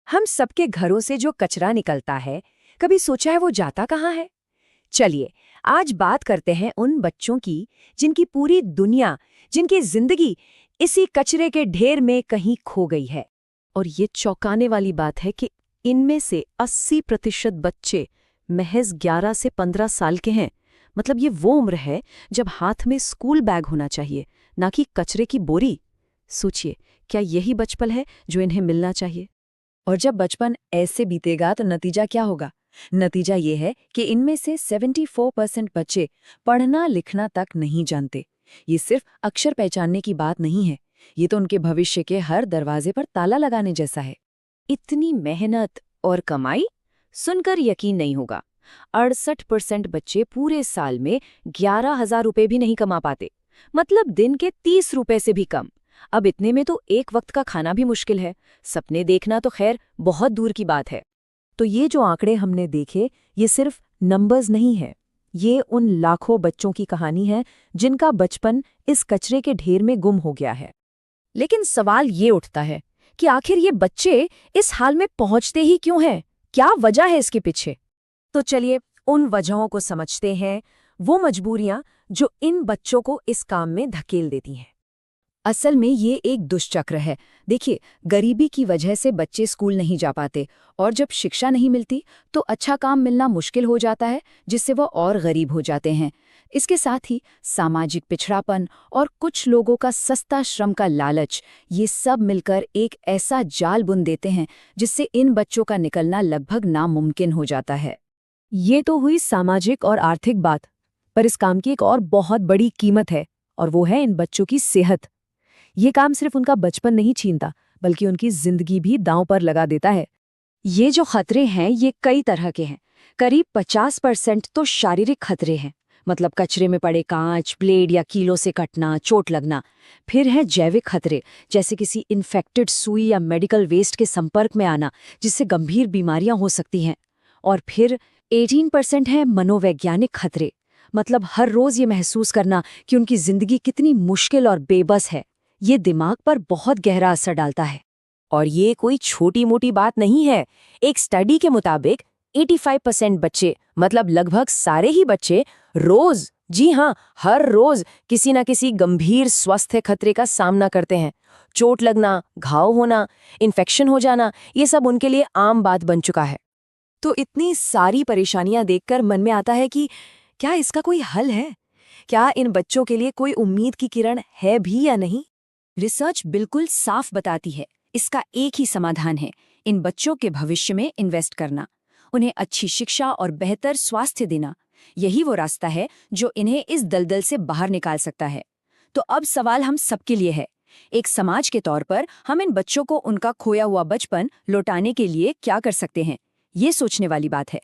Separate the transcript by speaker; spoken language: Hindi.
Speaker 1: हम सबके घरों से जो कचरा निकलता है, कभी सोचा है वो जाता कहाँ है? चलिए, आज बात करते हैं उन बच्चों की जिनकी पूरी दुनिया, जिनकी जिंदगी इसी कचरे के ढेर में कहीं खो गई है।
Speaker 2: और ये चौंकाने वाली बात है कि इनमें से 80% बच्चे महज 11 से 15 साल के हैं। मतलब ये वो उम्र है जब हाथ में स्कूल बैग होना चाहिए, ना कि कचरे की बोरी। सोचिए, क्या यही बचपन है जो इन्हें मिलना चाहिए?
Speaker 1: और जब बचपन ऐसे बीतेगा तो नतीजा क्या होगा? नतीजा ये है कि इनमें से 74% बच्चे पढ़ना लिखना तक नहीं जानते। ये सिर्फ अक्षर पहचानने की बात नहीं है, ये तो उनके भविष्य के हर दरवाजे पर ताला लगाने जैसा है।
Speaker 2: इतनी मेहनत और कमाई सुनकर यकीन नहीं होगा। 68% बच्चे पूरे साल में 11,000 रुपए भी नहीं कमा पाते, मतलब दिन के 30 रुपए से भी कम। अब इतने में तो एक वक्त का खाना भी मुश्किल है, सपने देखना तो खैर बहुत दूर की बात है।
Speaker 1: तो ये जो आंकड़े हमने देखे, ये सिर्फ नंबर्स नहीं है, ये उन लाखों बच्चों की कहानी है जिनका बचपन इस कचरे के ढेर में गुम हो गया है।
Speaker 2: लेकिन सवाल ये उठता है कि आखिर ये बच्चे इस हाल में पहुंचते ही क्यों हैं? क्या वजह है इसके पीछे?
Speaker 1: तो चलिए उन वजहों को समझते हैं, वो मजबूरियां जो इन बच्चों को इस काम में धकेल देती हैं। असल में ये एक दुष्चक्र है। देखिए, गरीबी की वजह से बच्चे स्कूल नहीं जा पाते, और जब शिक्षा नहीं मिलती तो अच्छा काम मिलना मुश्किल हो जाता है, जिससे वह और गरीब हो जाते हैं। इसके साथ ही सामाजिक पिछड़ापन और कुछ लोगों का सस्ता श्रम का लालच, ये सब मिलकर एक ऐसा जाल बुन देते हैं जिससे इन बच्चों का निकलना लगभग नामुमकिन हो जाता है। ये तो हुई सामाजिक और आर्थिक बात, पर इस काम की एक और बहुत बड़ी कीमत है, और वो है इन बच्चों की सेहत। ये काम सिर्फ उनका बचपन नहीं छीनता, बल्कि उनकी जिंदगी भी दांव पर लगा देता है। ये जो खतरे हैं, ये कई तरह के हैं। करीब 50% तो शारीरिक खतरे हैं, मतलब कचरे में पड़े कांच, ब्लेड या कीलों से कटना, चोट लगना। फिर है जैविक खतरे, जैसे किसी इन्फेक्टेड सुई या मेडिकल वेस्ट के संपर्क में आना, जिससे गंभीर बीमारियां हो सकती हैं। और फिर 18% है मनोवैज्ञानिक खतरे, मतलब हर रोज ये महसूस करना कि उनकी जिंदगी कितनी मुश्किल और बेबस है। ये दिमाग पर बहुत गहरा असर डालता है। और ये कोई छोटी मोटी बात नहीं है। एक स्टडी के मुताबिक 85% बच्चे, मतलब लगभग सारे ही बच्चे, रोज, जी हाँ, हर रोज किसी न किसी गंभीर स्वास्थ्य खतरे का सामना करते हैं। चोट लगना, घाव होना, इन्फेक्शन हो जाना, ये सब उनके लिए आम बात बन चुका है। तो इतनी सारी परेशानियां देखकर मन में आता है कि क्या इसका कोई हल है? क्या इन बच्चों के लिए कोई उम्मीद की किरण है भी या नहीं? रिसर्च बिल्कुल साफ बताती है, इसका एक ही समाधान है, इन बच्चों के भविष्य में इन्वेस्ट करना, उन्हें अच्छी शिक्षा और बेहतर स्वास्थ्य देना। यही वो रास्ता है जो इन्हें इस दलदल से बाहर निकाल सकता है। तो अब सवाल हम सबके लिए है, एक समाज के तौर पर हम इन बच्चों को उनका खोया हुआ बचपन लौटाने के लिए क्या कर सकते हैं? ये सोचने वाली बात है।